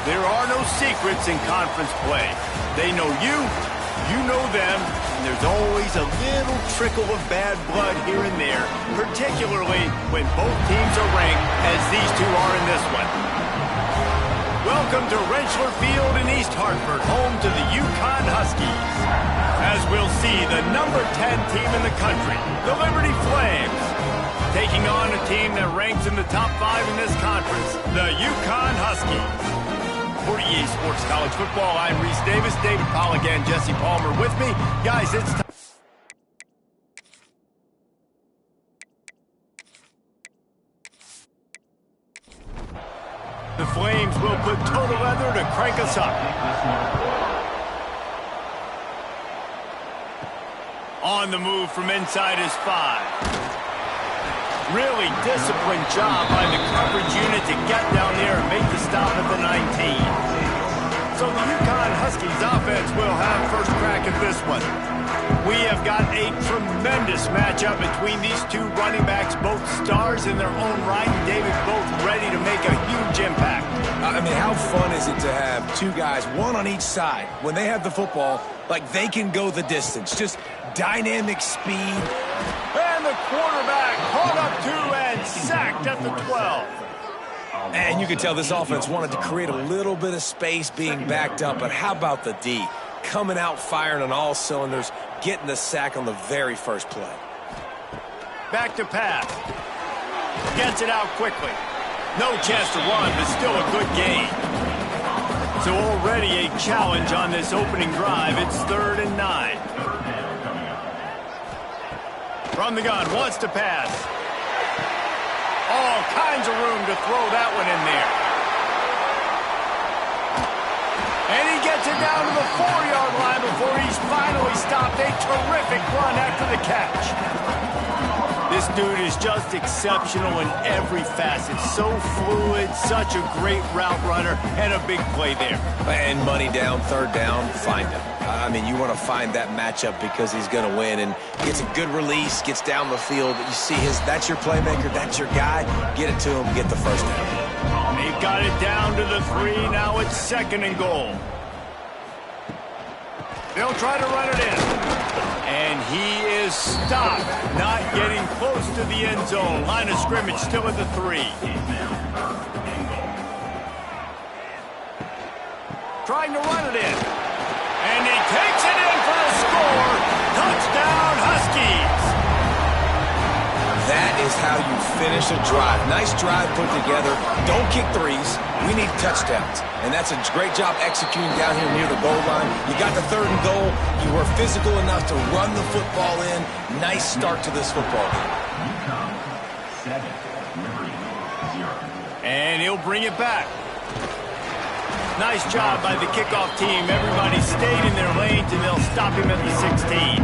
There are no secrets in conference play. They know you, you know them, and there's always a little trickle of bad blood here and there, particularly when both teams are ranked as these two are in this one. Welcome to Rentschler Field in East Hartford, home to the Uconn Huskies. As we'll see, the number 10 team in the country, the Liberty Flames, taking on a team that ranks in the top 5 in this conference, the Uconn Huskies. For EA Sports College Football, I'm Reese Davis, David Polligan, Jesse Palmer with me. Guys, it's time. The Flames will put total leather to crank us up. On the move from inside is 5. Really disciplined job by the coverage unit to get down there and make the stop at the 19. So the Uconn Huskies offense will have first crack at this one. We have got a tremendous matchup between these two running backs, both stars in their own right, and David, both ready to make a huge impact. I mean, how fun is it to have two guys, one on each side, when they have the football, like they can go the distance, just dynamic speed. And the quarterback caught up to and sacked at the 12. And you could tell this offense wanted to create a little bit of space being backed up, but how about the D? Coming out firing on all cylinders, getting the sack on the very first play. Back to pass. Gets it out quickly. No chance to run, but still a good gain. So already a challenge on this opening drive. It's 3rd and 9. From the gun, wants to pass. All kinds of room to throw that one in there. And he gets it down to the 4-yard line before he's finally stopped. A terrific run after the catch. This dude is just exceptional in every facet. So fluid, such a great route runner, and a big play there. And money down, 3rd down, find him. I mean, you want to find that matchup because he's going to win, and gets a good release, gets down the field. You see that's your playmaker, that's your guy. Get it to him, get the first down. They've got it down to the 3. Now it's 2nd and goal. They'll try to run it in. And he is stopped, not getting close to the end zone. Line of scrimmage still at the 3. Trying to run it in. And he takes it in for the score. Touchdown, Huskies. That is how you finish a drive. Nice drive put together. Don't kick threes. We need touchdowns. And that's a great job executing down here near the goal line. You got the 3rd and goal. You were physical enough to run the football in. Nice start to this football game. And he'll bring it back. Nice job by the kickoff team. Everybody stayed in their lanes, and they'll stop him at the 16.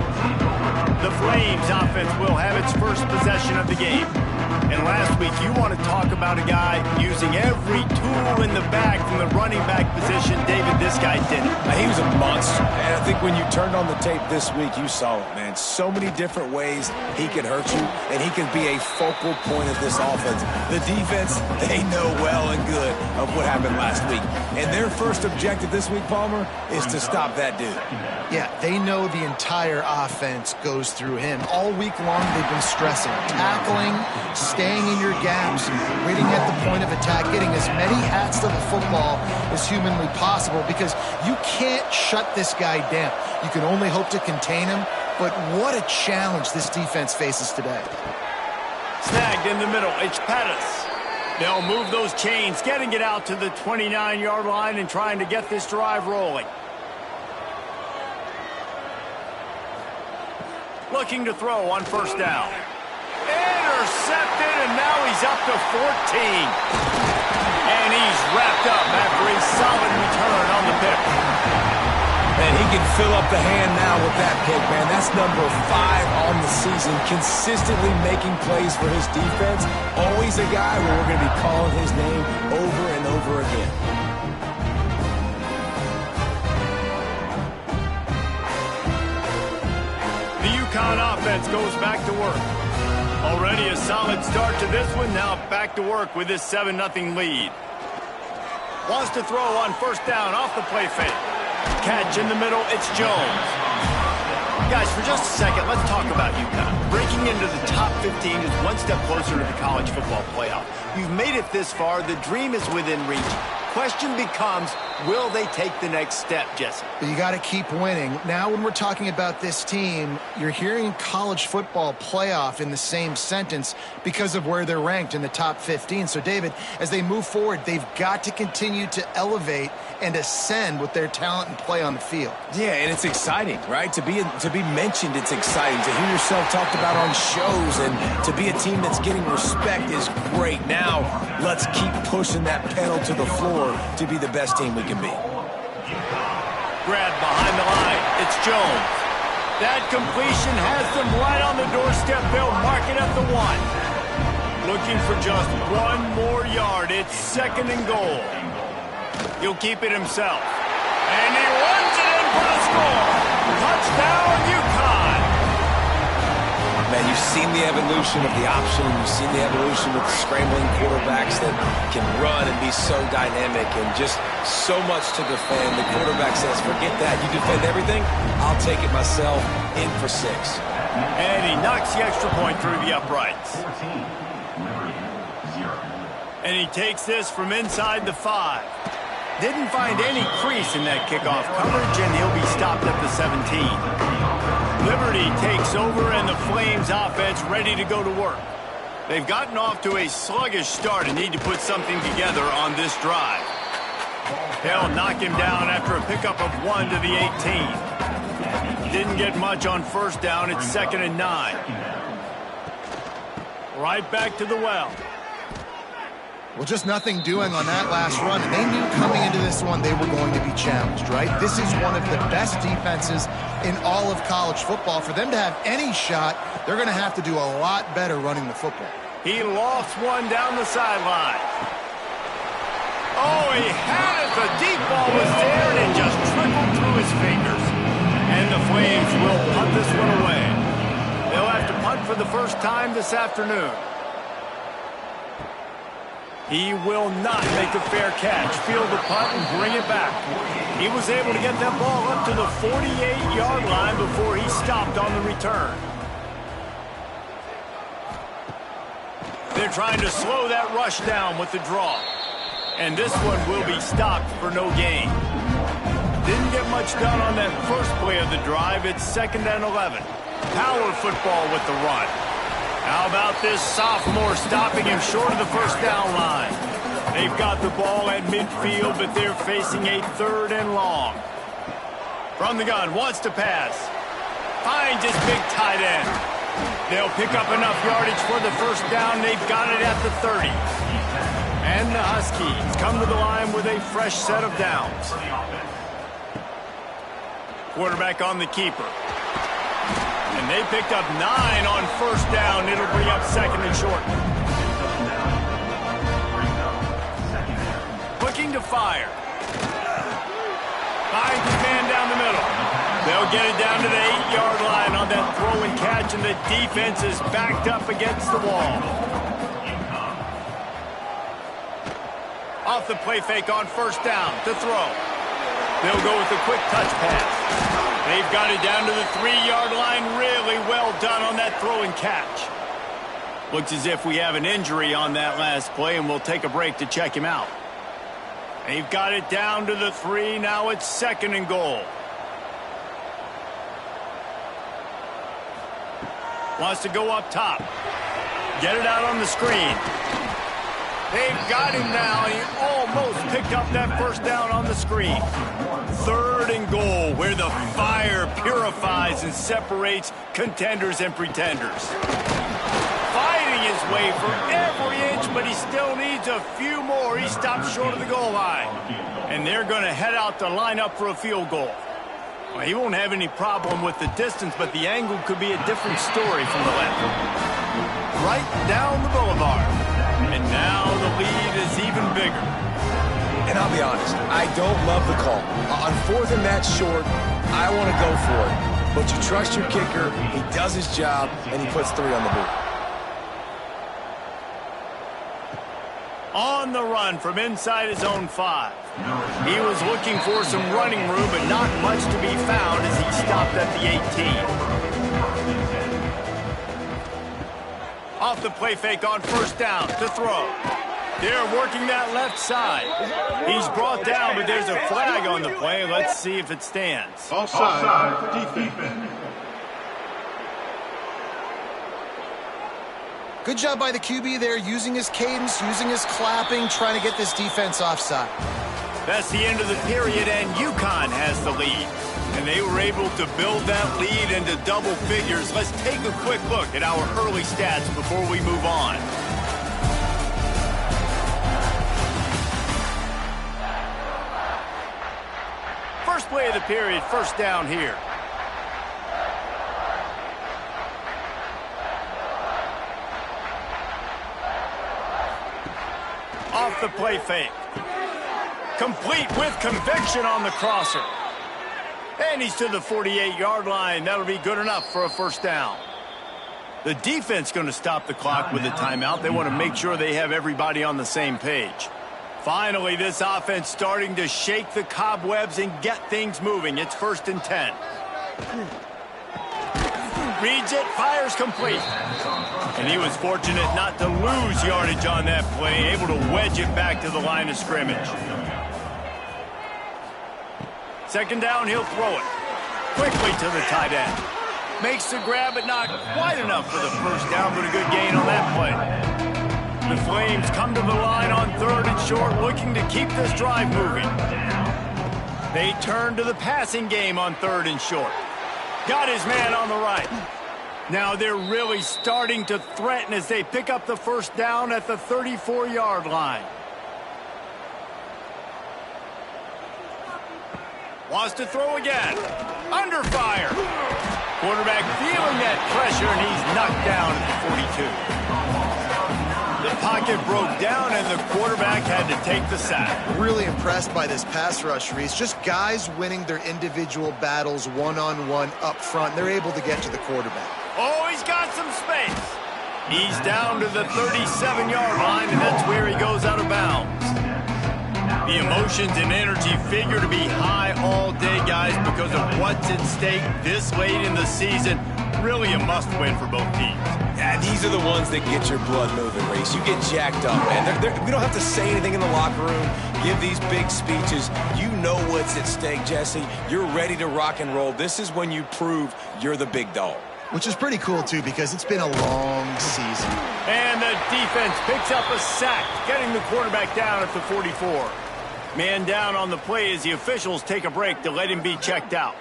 The Flames offense will have its first possession of the game. And last week, you want to talk about a guy using every tool in the bag from the running back position. David, this guy did it. He was a monster. And I think when you turned on the tape this week, you saw it, man. So many different ways he can hurt you, and he can be a focal point of this offense. The defense, they know well and good of what happened last week. And their first objective this week, Palmer, is to stop that dude. Yeah, they know the entire offense goes through him. All week long, they've been stressing, tackling, staying in your gaps, waiting at the point of attack, getting as many hats to the football as humanly possible, because you can't shut this guy down. You can only hope to contain him, but what a challenge this defense faces today. Snagged in the middle. It's Pettis. They'll move those chains, getting it out to the 29-yard line and trying to get this drive rolling. Looking to throw on first down. Intercepted, and now he's up to 14. And he's wrapped up after a solid return on the pick. And he can fill up the hand now with that pick, man. That's number 5 on the season, consistently making plays for his defense. Always a guy where we're going to be calling his name over and over again. The Uconn offense goes back to work. Already a solid start to this one. Now back to work with this 7-0 lead. Wants to throw on first down off the play fake. Catch in the middle. It's Jones. Guys, for just a second, let's talk about Uconn. Breaking into the top 15 is one step closer to the college football playoff. You've made it this far. The dream is within reach. Question becomes, will they take the next step, Jesse? You got to keep winning. Now when we're talking about this team, you're hearing college football playoff in the same sentence because of where they're ranked in the top 15. So, David, as they move forward, they've got to continue to elevate and ascend with their talent and play on the field. Yeah, and it's exciting, right? To be mentioned, it's exciting. To hear yourself talked about on shows and to be a team that's getting respect is great. Now, let's keep pushing that pedal to the floor to be the best team we can be. Grab behind the line. It's Jones. That completion has them right on the doorstep. They'll mark it at the 1. Looking for just 1 more yard. It's 2nd and goal. He'll keep it himself. And he runs it in for the score. Touchdown, Uconn. Man, you've seen the evolution of the option. You've seen the evolution with the scrambling quarterbacks that can run and be so dynamic and just so much to defend. The quarterback says, forget that. You defend everything, I'll take it myself. In for 6. And he knocks the extra point through the uprights. And he takes this from inside the 5. Didn't find any crease in that kickoff coverage, and he'll be stopped at the 17. Liberty takes over, and the Flames offense ready to go to work. They've gotten off to a sluggish start and need to put something together on this drive. They'll knock him down after a pickup of 1 to the 18. Didn't get much on first down. It's 2nd and 9. Right back to the well. Well, just nothing doing on that last run. And they knew coming into this one they were going to be challenged, right? This is one of the best defenses in all of college football. For them to have any shot, they're going to have to do a lot better running the football. He lost one down the sideline. Oh, he had it. The deep ball was there, and it just trickled through his fingers. And the Flames will punt this one away. They'll have to punt for the first time this afternoon. He will not make a fair catch. Field the punt and bring it back. He was able to get that ball up to the 48-yard line before he stopped on the return. They're trying to slow that rush down with the draw. And this one will be stopped for no gain. Didn't get much done on that first play of the drive. It's 2nd and 11. Power football with the run. How about this sophomore stopping him short of the first down line? They've got the ball at midfield, but they're facing a 3rd and long. From the gun, wants to pass. Finds his big tight end. They'll pick up enough yardage for the first down. They've got it at the 30. And the Huskies come to the line with a fresh set of downs. Quarterback on the keeper. And they picked up 9 on first down. It'll bring up 2nd and short. Looking to fire. Finds his man down the middle. They'll get it down to the 8-yard line on that throw and catch, and the defense is backed up against the wall. Off the play fake on first down to throw. They'll go with a quick touch pass. They've got it down to the 3-yard line. Really well done on that throw and catch. Looks as if we have an injury on that last play, and we'll take a break to check him out. They've got it down to the 3. Now it's 2nd and goal. Wants to go up top. Get it out on the screen. They've got him now. He almost picked up that first down on the screen. 3rd and goal, where the fire purifies and separates contenders and pretenders. Fighting his way for every inch, but he still needs a few more. He stopped short of the goal line. And they're going to head out to line up for a field goal. Well, he won't have any problem with the distance, but the angle could be a different story from the left. Right down the boulevard. And now the lead is even bigger. And I'll be honest, I don't love the call. On 4th and that short, I want to go for it. But you trust your kicker, he does his job, and he puts 3 on the board. On the run from inside his own 5. He was looking for some running room, but not much to be found as he stopped at the 18. Off the play fake on 1st down to throw. They're working that left side. He's brought down, but there's a flag on the play. Let's see if it stands. Offside, defense. Good job by the QB there, using his cadence, using his clapping, trying to get this defense offside. That's the end of the period, and Uconn has the lead. And they were able to build that lead into double figures. Let's take a quick look at our early stats before we move on. First play of the period, 1st down here. Off the play fake. Complete with conviction on the crosser. And he's to the 48-yard line. That'll be good enough for a 1st down. The defense going to stop the clock with a timeout. They want to make sure they have everybody on the same page. Finally, this offense starting to shake the cobwebs and get things moving. It's 1st and 10. Reads it, fires complete. And he was fortunate not to lose yardage on that play, able to wedge it back to the line of scrimmage. 2nd down, he'll throw it. Quickly to the tight end. Makes the grab, but not quite enough for the 1st down, but a good gain on that play. The Flames come to the line on 3rd and short, looking to keep this drive moving. They turn to the passing game on 3rd and short. Got his man on the right. Now they're really starting to threaten as they pick up the 1st down at the 34-yard line. Wants to throw again. Under fire. Quarterback feeling that pressure, and he's knocked down at the 42. The pocket broke down, and the quarterback had to take the sack. Really impressed by this pass rush, Reese. Just guys winning their individual battles one-on-one up front. They're able to get to the quarterback. Oh, he's got some space. He's down to the 37-yard line, and that's where he goes out of bounds. The emotions and energy figure to be high all day, guys, because of what's at stake this late in the season. Really a must-win for both teams. Yeah, these are the ones that get your blood moving, Reese. You get jacked up, man. We don't have to say anything in the locker room, give these big speeches. You know what's at stake, Jesse. You're ready to rock and roll. This is when you prove you're the big dog. Which is pretty cool, too, because it's been a long season. And the defense picks up a sack, getting the quarterback down at the 44. Man down on the play as the officials take a break to let him be checked out.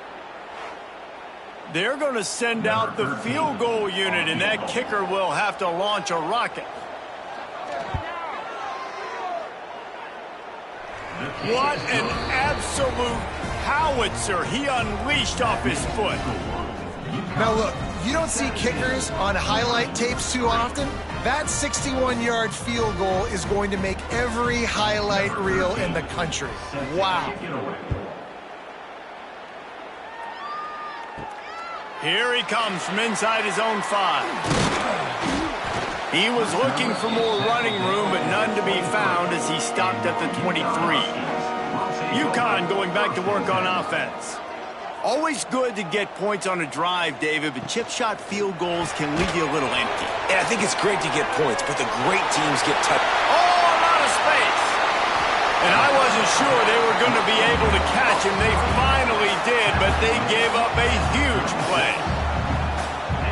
They're going to send out the field goal unit, and that kicker will have to launch a rocket. What an absolute howitzer he unleashed off his foot. Now, look, you don't see kickers on highlight tapes too often. That 61-yard field goal is going to make every highlight reel in the country. Wow. Here he comes from inside his own 5. He was looking for more running room, but none to be found as he stopped at the 23. Uconn going back to work on offense. Always good to get points on a drive, David, but chip shot field goals can leave you a little empty. And I think it's great to get points, but the great teams get touched. Oh, a lot of space. And I wasn't sure they were going to be able to catch him. They finally did, but they gave up a huge play.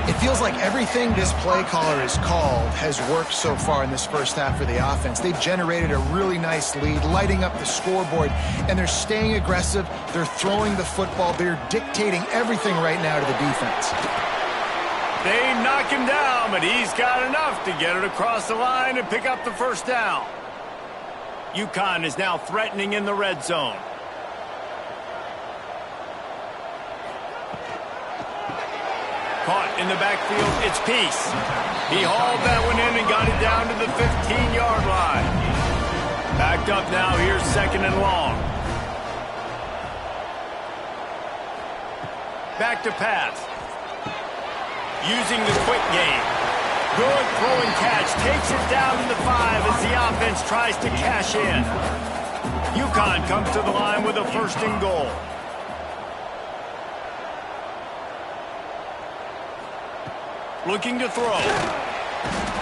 It feels like everything this play caller has called has worked so far in this first half for the offense. They've generated a really nice lead, lighting up the scoreboard, and they're staying aggressive. They're throwing the football. They're dictating everything right now to the defense. They knock him down, but he's got enough to get it across the line and pick up the first down. Uconn is now threatening in the red zone. Caught in the backfield, it's Peace. He hauled that one in and got it down to the 15-yard line. Backed up now, here's second and long. Back to pass. Using the quick game. Good throw and catch. Takes it down to the 5 as the offense tries to cash in. Uconn comes to the line with a first and goal. Looking to throw.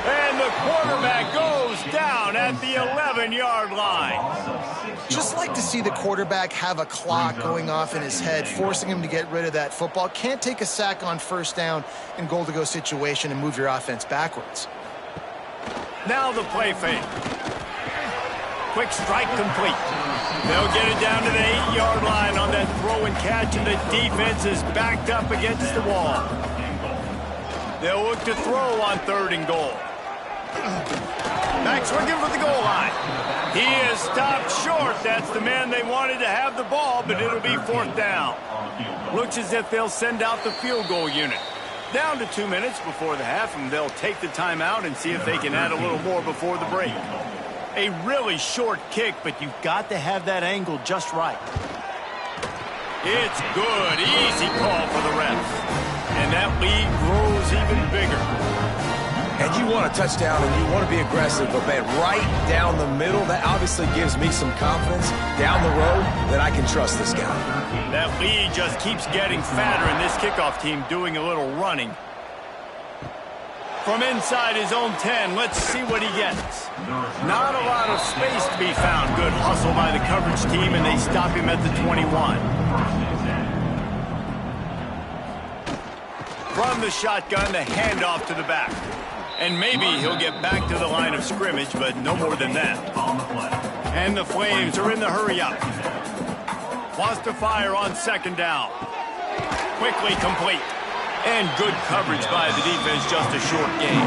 And the quarterback goes down at the 11-yard line. Just like to see the quarterback have a clock going off in his head, forcing him to get rid of that football. Can't take a sack on first down in goal-to-go situation and move your offense backwards. Now the play fake. Quick strike complete. They'll get it down to the 8-yard line on that throw and catch, and the defense is backed up against the wall. They'll look to throw on third and goal. Back swinging for the goal line. He is stopped short. That's the man they wanted to have the ball, but it'll be fourth down. Looks as if they'll send out the field goal unit. Down to 2 minutes before the half, and they'll take the timeout and see if they can add a little more before the break. A really short kick, but you've got to have that angle just right. It's good. Easy call for the refs. And that lead grows even bigger. And you want a touchdown and you want to be aggressive, but man, right down the middle, that obviously gives me some confidence down the road that I can trust this guy. That lead just keeps getting fatter, and this kickoff team doing a little running. From inside his own 10, let's see what he gets. Not a lot of space to be found. Good hustle by the coverage team, and they stop him at the 21. From the shotgun, the handoff to the back. And maybe he'll get back to the line of scrimmage, but no more than that. And the Flames are in the hurry-up. Wants to fire on second down. Quickly complete. And good coverage by the defense, just a short gain.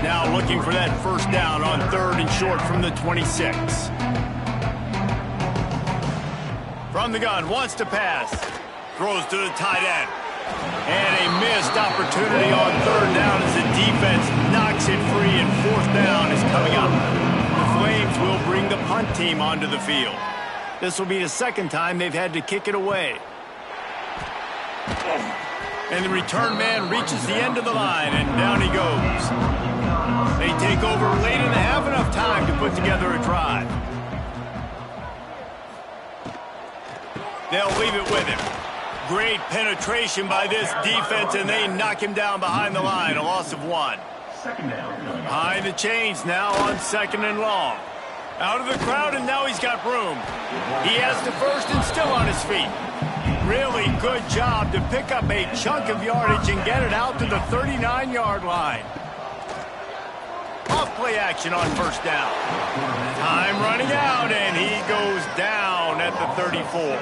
Now looking for that first down on third and short from the 26. From the gun, wants to pass. Throws to the tight end. And a missed opportunity on third down as the defense knocks it free, and fourth down is coming up. The Flames will bring the punt team onto the field. This will be the second time they've had to kick it away. And the return man reaches the end of the line, and down he goes. They take over late in the half, enough time to put together a drive. They'll leave it with him. Great penetration by this defense, and they knock him down behind the line, a loss of 1. Behind the chains now on second and long. Out of the crowd, and now he's got room. He has the first and still on his feet. Really good job to pick up a chunk of yardage and get it out to the 39-yard line. Off play action on first down. Time running out, and he goes down at the 34.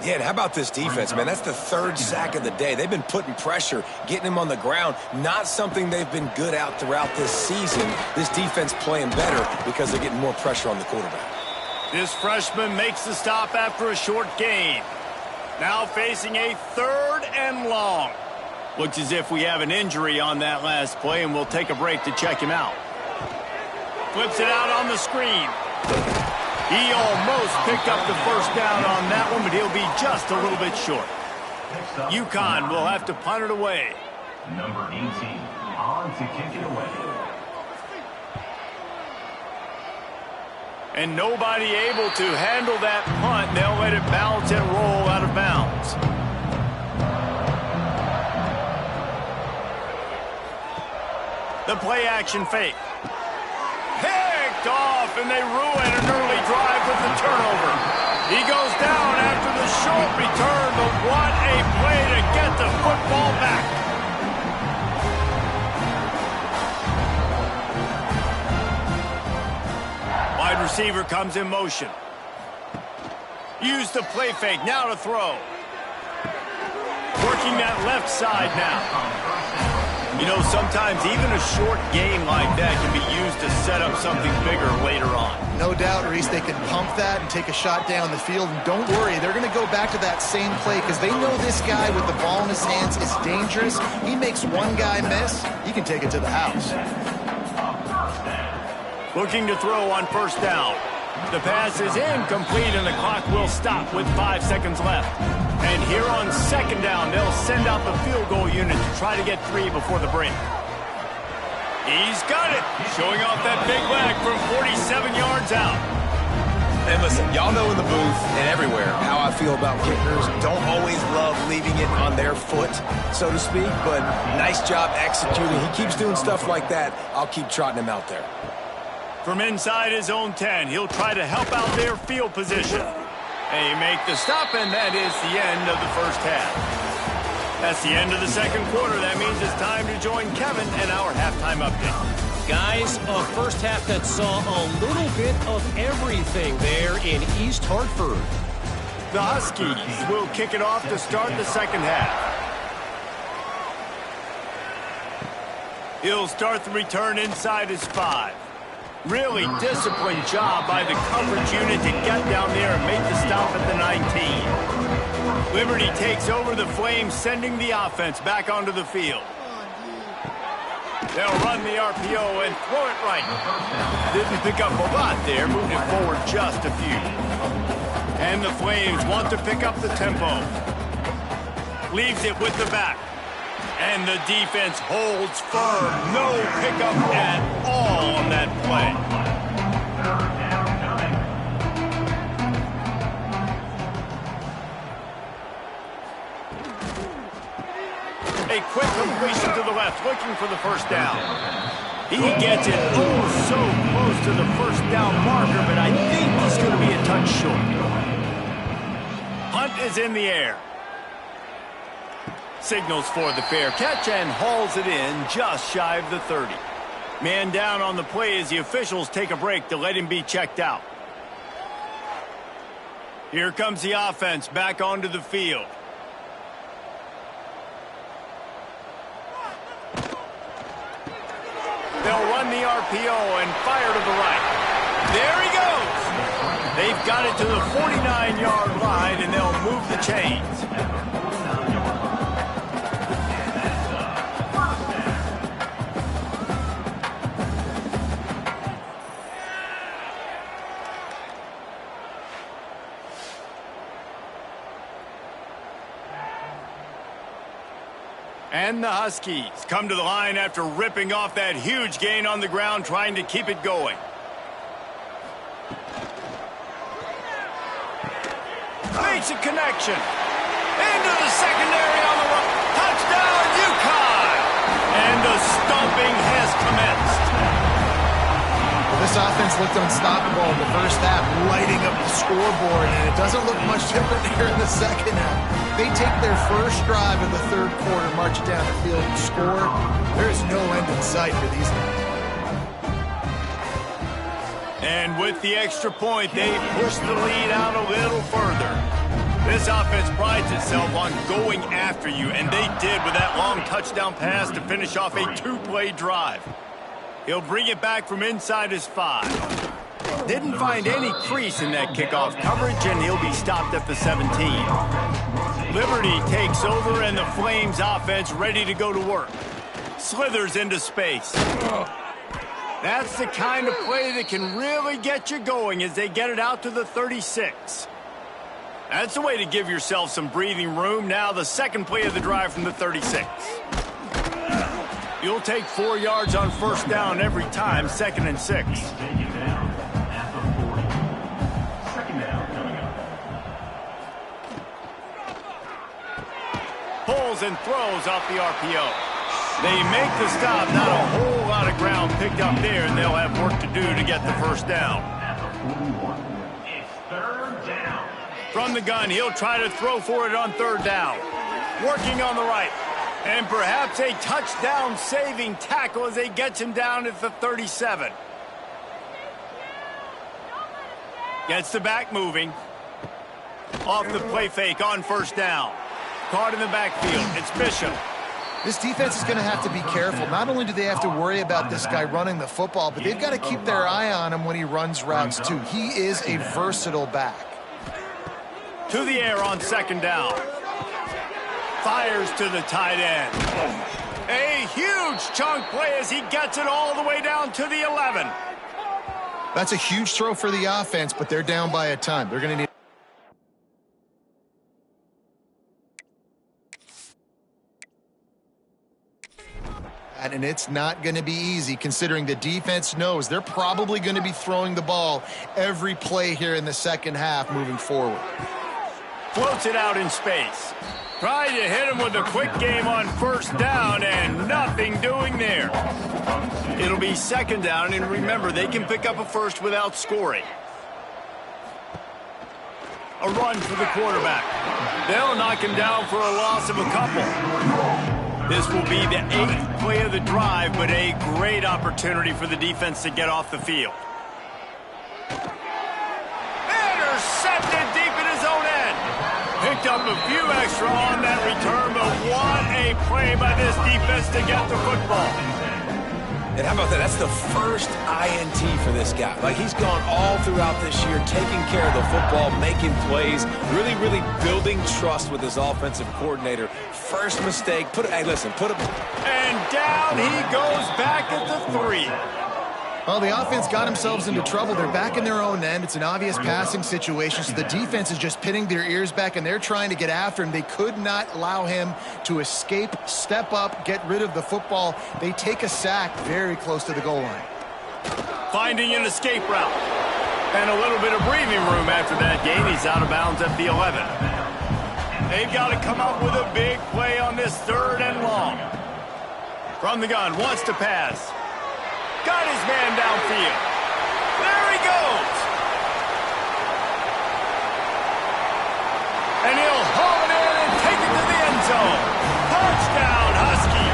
Yeah, and how about this defense, man? That's the third sack of the day. They've been putting pressure, getting him on the ground. Not something they've been good at throughout this season. This defense playing better because they're getting more pressure on the quarterback. This freshman makes the stop after a short gain. Now facing a third and long. Looks as if we have an injury on that last play, and we'll take a break to check him out. Flips it out on the screen. He almost picked up the first down on that one, but he'll be just a little bit short. Uconn will have to punt it away. Number 18, on to kick it away. And nobody able to handle that punt. They'll let it bounce and roll out of bounds. The play action fake. Picked off, and they ruin an early drive with the turnover. He goes down after the short return, but what a play to get the football back. Wide receiver comes in motion. Use the play fake, now to throw. Working that left side now. You know, sometimes even a short game like that can be used to set up something bigger later on. No doubt, Reese, they can pump that and take a shot down the field. And don't worry, they're going to go back to that same play because they know this guy with the ball in his hands is dangerous. He makes one guy miss, he can take it to the house. Looking to throw on first down. The pass is incomplete and the clock will stop with 5 seconds left. And here on second down, they'll send out the field goal unit to try to get 3 before the break. He's got it, showing off that big leg from 47 yards out. And listen, y'all know in the booth and everywhere how I feel about kickers. Don't always love leaving it on their foot, so to speak, but nice job executing. He keeps doing stuff like that. I'll keep trotting him out there. From inside his own 10, he'll try to help out their field position. They make the stop, and that is the end of the first half. That's the end of the second quarter. That means it's time to join Kevin and our halftime update. Guys, a first half that saw a little bit of everything there in East Hartford. The Huskies will kick it off to start the second half. He'll start the return inside his 5. Really disciplined job by the coverage unit to get down there and make the stop at the 19. Liberty takes over the Flames, sending the offense back onto the field. They'll run the RPO and throw it right. Didn't pick up a lot there, moving it forward just a few. And the Flames want to pick up the tempo. Leaves it with the back. And the defense holds firm. No pickup at all on that play. A quick completion to the left, looking for the first down. He gets it so close to the first down marker, but I think he's going to be a touch short. Hunt is in the air. Signals for the fair catch and hauls it in just shy of the 30. Man down on the play as the officials take a break to let him be checked out. Here comes the offense back onto the field. They'll run the RPO and fire to the right. There he goes. They've got it to the 49-yard line, and they'll move the chains. And the Huskies come to the line after ripping off that huge gain on the ground, trying to keep it going. Makes a connection. Into the secondary on the run. Touchdown, Uconn! And the stomping has commenced. This offense looked unstoppable in the first half, lighting up the scoreboard, and it doesn't look much different here in the second half. They take their first drive in the third quarter, march it down the field, and score. There is no end in sight for these guys. And with the extra point, they push the lead out a little further. This offense prides itself on going after you, and they did with that long touchdown pass to finish off a 2-play drive. He'll bring it back from inside his 5. Didn't find any crease in that kickoff coverage, and he'll be stopped at the 17. Liberty takes over, and the Flames offense ready to go to work. Slithers into space. That's the kind of play that can really get you going as they get it out to the 36. That's a way to give yourself some breathing room. Now the second play of the drive from the 36. You'll take 4 yards on first down every time, 2nd and 6. Pulls and throws off the RPO. They make the stop. Not a whole lot of ground picked up there, and they'll have work to do to get the first down. It's third down. From the gun, he'll try to throw for it on third down. Working on the right. And perhaps a touchdown-saving tackle as they get him down at the 37. Gets the back moving. Off the play fake on first down. Caught in the backfield. It's Bishop. This defense is going to have to be careful. Not only do they have to worry about this guy running the football, but they've got to keep their eye on him when he runs routes too. He is a versatile back. To the air on second down. Fires to the tight end. A huge chunk play as he gets it all the way down to the 11. That's a huge throw for the offense, but they're down by a ton. They're going to need... And it's not going to be easy considering the defense knows they're probably going to be throwing the ball every play here in the second half moving forward. Floats it out in space. Trying to hit him with a quick game on first down and nothing doing there. It'll be second down, and remember, they can pick up a first without scoring. A run for the quarterback. They'll knock him down for a loss of a couple. This will be the 8th play of the drive, but a great opportunity for the defense to get off the field. Intercepted deep in his own end. Picked up a few extra on that return, but what a play by this defense to get the football. And how about that? That's the first INT for this guy. Like, he's gone all throughout this year, taking care of the football, making plays, really building trust with his offensive coordinator. First mistake, hey, listen, put him. And down he goes back at the 3. Well, the offense got themselves into trouble. They're back in their own end. It's an obvious passing situation, so the defense is just pinning their ears back, and they're trying to get after him. They could not allow him to escape, step up, get rid of the football. They take a sack very close to the goal line. Finding an escape route. And a little bit of breathing room after that gain. He's out of bounds at the 11. They've got to come up with a big play on this third and long. From the gun, wants to pass. Got his man downfield. There he goes. And he'll haul it in and take it to the end zone. Touchdown, Husky.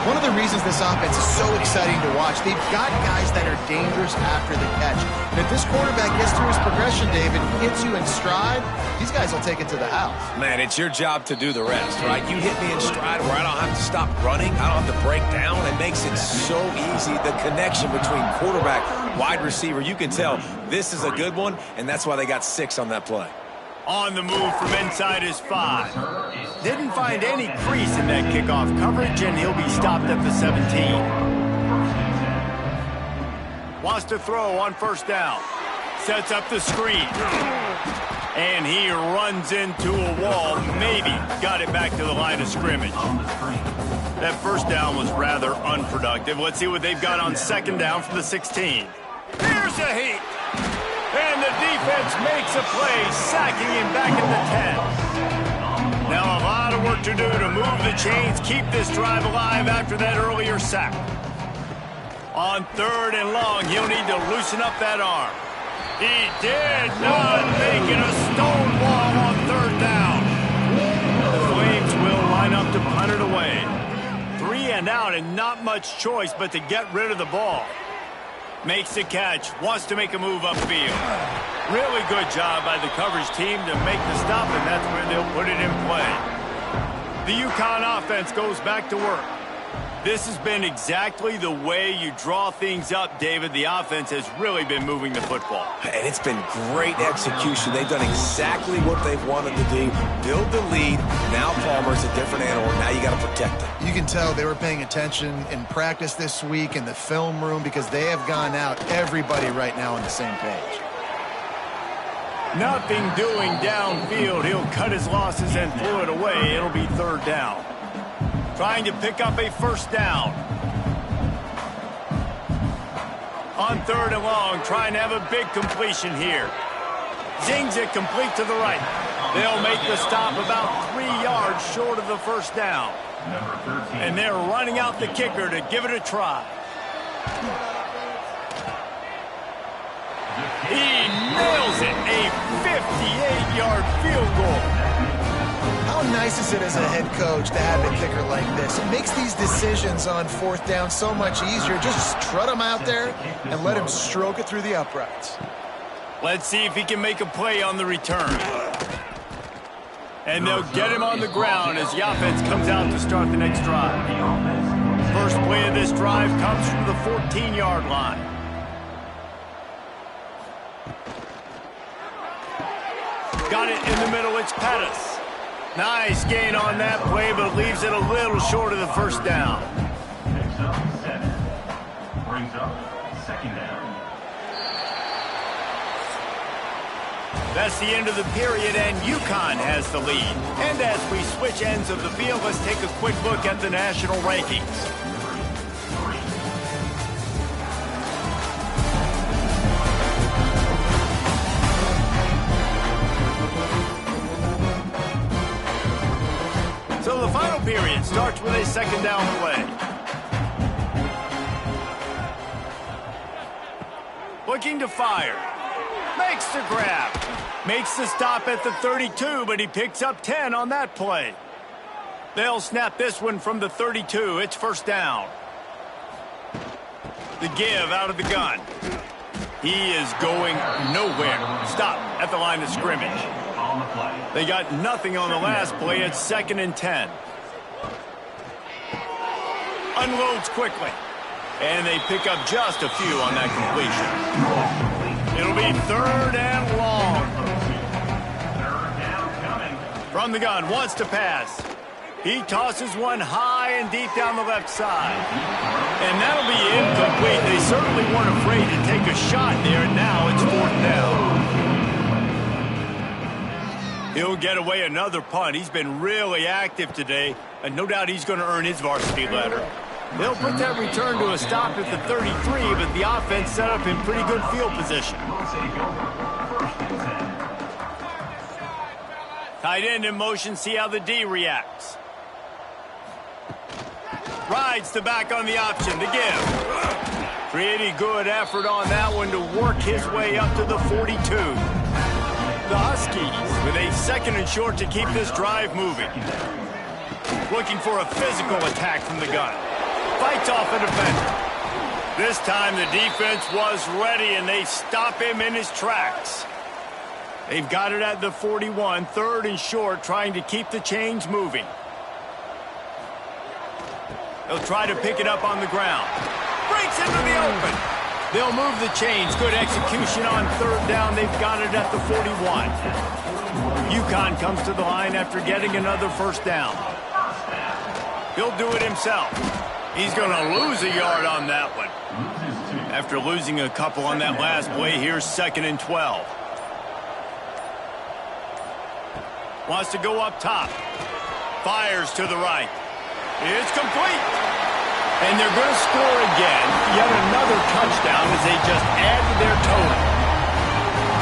One of the reasons this offense is so exciting to watch, they've got guys that are dangerous after the catch. And if this quarterback gets through his progression, David, hits you in stride, these guys will take it to the house. Man, it's your job to do the rest, right? You hit me in stride where I don't have to stop running. I don't have to break down. It makes it so easy. The connection between quarterback, wide receiver, you can tell this is a good one, and that's why they got 6 on that play. On the move from inside his 5. Didn't find any crease in that kickoff coverage, and he'll be stopped at the 17. Wants to throw on first down. Sets up the screen. And he runs into a wall. Maybe got it back to the line of scrimmage. That first down was rather unproductive. Let's see what they've got on second down from the 16. Here's a heat. And the defense makes a play, sacking him back at the 10. Now a lot of work to do to move the chains, keep this drive alive after that earlier sack. On third and long, he'll need to loosen up that arm. He did not make it a stone wall on third down. The Flames will line up to punt it away. 3 and out and not much choice but to get rid of the ball. Makes the catch, wants to make a move upfield. Really good job by the coverage team to make the stop, and that's where they'll put it in play. The Uconn offense goes back to work. This has been exactly the way you draw things up, David. The offense has really been moving the football. And it's been great execution. They've done exactly what they've wanted to do. Build the lead. Now Palmer's a different animal. Now you got to protect him. You can tell they were paying attention in practice this week in the film room because they have gone out, everybody right now on the same page. Nothing doing downfield. He'll cut his losses and throw it away. It'll be third down. Trying to pick up a first down. On third and long, trying to have a big completion here. Zings it complete to the right. They'll make the stop about 3 yards short of the first down. And they're running out the kicker to give it a try. He nails it. A 58-yard field goal. How nice is it as a head coach to have a kicker like this? It makes these decisions on 4th down so much easier. Just strut him out there and let him stroke it through the uprights. Let's see if he can make a play on the return. And they'll get him on the ground as the offense comes out to start the next drive. First play of this drive comes from the 14-yard line. Got it in the middle, it's Pettis. Nice gain on that play, but leaves it a little short of the first down. Picks up 7. Brings up 2nd down. That's the end of the period, and Uconn has the lead. And as we switch ends of the field, let's take a quick look at the national rankings. So the final period starts with a 2nd down play. Looking to fire. Makes the grab. Makes the stop at the 32, but he picks up 10 on that play. They'll snap this one from the 32. It's 1st down. The give out of the gun. He is going nowhere. Stop at the line of scrimmage. On the play. They got nothing on the last play. It's 2nd and 10. Unloads quickly. And they pick up just a few on that completion. It'll be 3rd and long. 3rd down coming. From the gun, wants to pass. He tosses one high and deep down the left side. And that'll be incomplete. They certainly weren't afraid to take a shot there, and now it's 4th down. He'll get away another punt. He's been really active today, and no doubt he's going to earn his varsity letter. They'll put that return to a stop at the 33, but the offense set up in pretty good field position. Tight end in motion, see how the D reacts. Rides the back on the option, the give. Pretty good effort on that one to work his way up to the 42. The Huskies with a 2nd and short to keep this drive moving. Looking for a physical attack from the gun. Fights off a defender. This time the defense was ready and they stop him in his tracks. They've got it at the 41, 3rd and short, trying to keep the chains moving. They'll try to pick it up on the ground. Breaks into the open. They'll move the chains. Good execution on 3rd down. They've got it at the 41. Uconn comes to the line after getting another 1st down. He'll do it himself. He's going to lose a yard on that one. After losing a couple on that last play, here's 2nd and 12. Wants to go up top. Fires to the right. It's complete. And they're going to score again. Yet another touchdown as they just add to their total.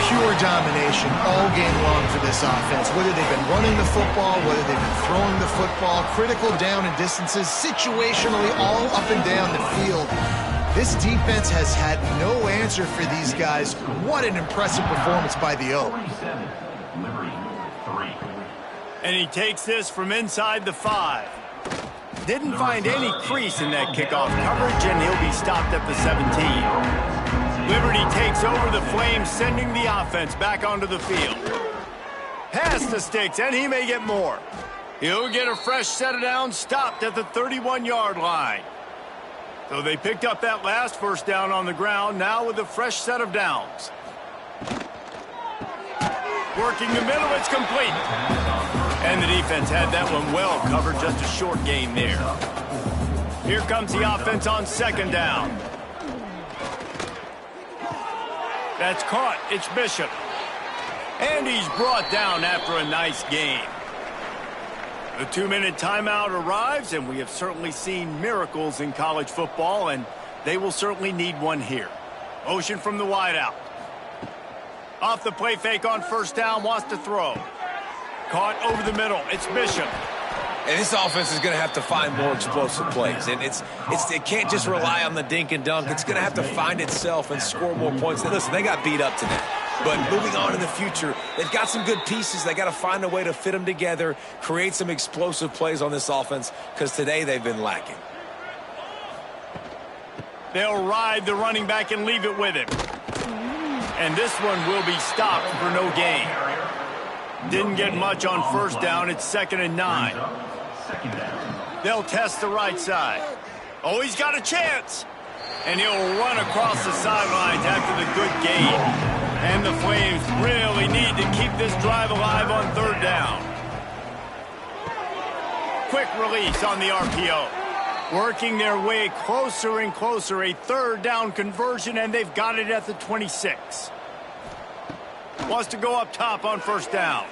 Pure domination all game long for this offense. Whether they've been running the football, whether they've been throwing the football, critical down and distances, situationally all up and down the field. This defense has had no answer for these guys. What an impressive performance by the O. 47, Liberty, 3. And he takes this from inside the 5. Didn't find any crease in that kickoff coverage, and he'll be stopped at the 17. Liberty takes over the Flames, sending the offense back onto the field. Pass the sticks, and he may get more. He'll get a fresh set of downs, stopped at the 31-yard line. So they picked up that last 1st down on the ground, now with a fresh set of downs. Working the middle, it's complete. And the defense had that one well covered, just a short gain there. Here comes the offense on 2nd down. That's caught. It's Bishop. And he's brought down after a nice gain. The 2-minute timeout arrives, and we have certainly seen miracles in college football, and they will certainly need one here. Motion from the wideout. Off the play fake on 1st down, wants to throw. Caught over the middle. It's Bishop. And this offense is going to have to find more explosive plays. And it can't just rely on the dink and dunk. It's going to have to find itself and score more points. And listen, they got beat up today. But moving on in the future, they've got some good pieces. They got to find a way to fit them together, create some explosive plays on this offense, because today they've been lacking. They'll ride the running back and leave it with him. And this one will be stopped for no gain. Didn't get much on first down. It's 2nd and 9. They'll test the right side. Oh, he's got a chance. And he'll run across the sidelines after the good gain. And the Flames really need to keep this drive alive on 3rd down. Quick release on the RPO. Working their way closer and closer. A 3rd down conversion, and they've got it at the 26. Wants to go up top on 1st down.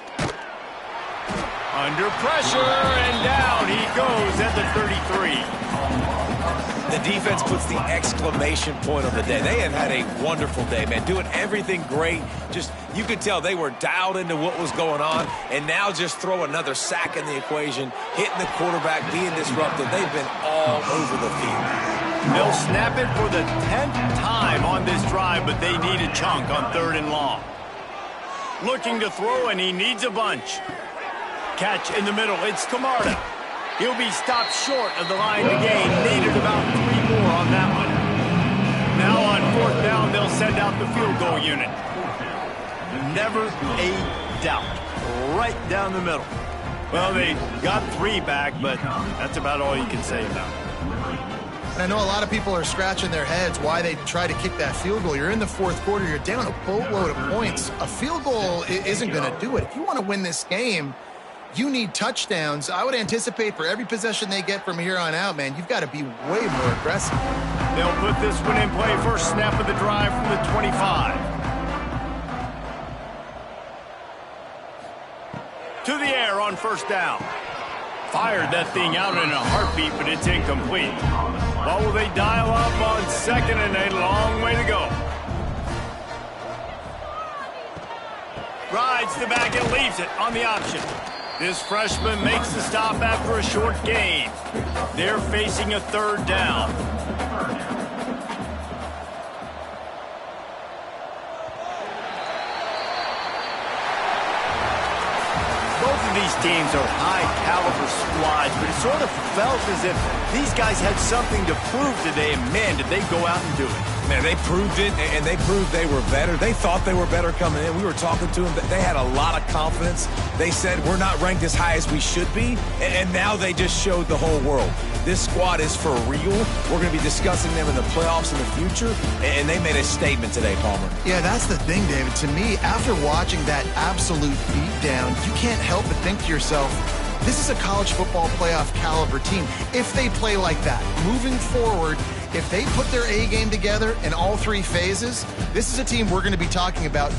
Under pressure, and down he goes at the 33. The defense puts the exclamation point on the day. They have had a wonderful day, man, doing everything great. Just, you could tell they were dialed into what was going on, and now just throw another sack in the equation, hitting the quarterback, being disruptive. They've been all over the field. They'll snap it for the 10th time on this drive, but they need a chunk on 3rd and long. Looking to throw, and he needs a bunch. Catch in the middle. It's Camarda. He'll be stopped short of the line to gain. Needed about 3 more on that one. Now on 4th down, they'll send out the field goal unit. Never a doubt. Right down the middle. Well, they got 3 back, but that's about all you can say about it. And I know a lot of people are scratching their heads why they try to kick that field goal. You're in the 4th quarter. You're down a boatload of points. A field goal isn't going to do it. If you want to win this game, you need touchdowns. I would anticipate for every possession they get from here on out, man, you've got to be way more aggressive. They'll put this one in play. First snap of the drive from the 25. To the air on 1st down. Fired that thing out in a heartbeat, but it's incomplete. What will they dial up on 2nd and a long way to go? Rides the back and leaves it on the option. This freshman makes the stop after a short gain. They're facing a 3rd down. Both of these teams are high-caliber squads, but it sort of felt as if these guys had something to prove today, and man, did they go out and do it. Man, they proved it, and they proved they were better. They thought they were better coming in. We were talking to them. They had a lot of confidence. They said, we're not ranked as high as we should be, and now they just showed the whole world. This squad is for real. We're going to be discussing them in the playoffs in the future, and they made a statement today, Palmer. Yeah, that's the thing, David. To me, after watching that absolute beatdown, you can't help but think to yourself, this is a college football playoff caliber team. If they play like that, moving forward, if they put their A game together in all 3 phases, this is a team we're going to be talking about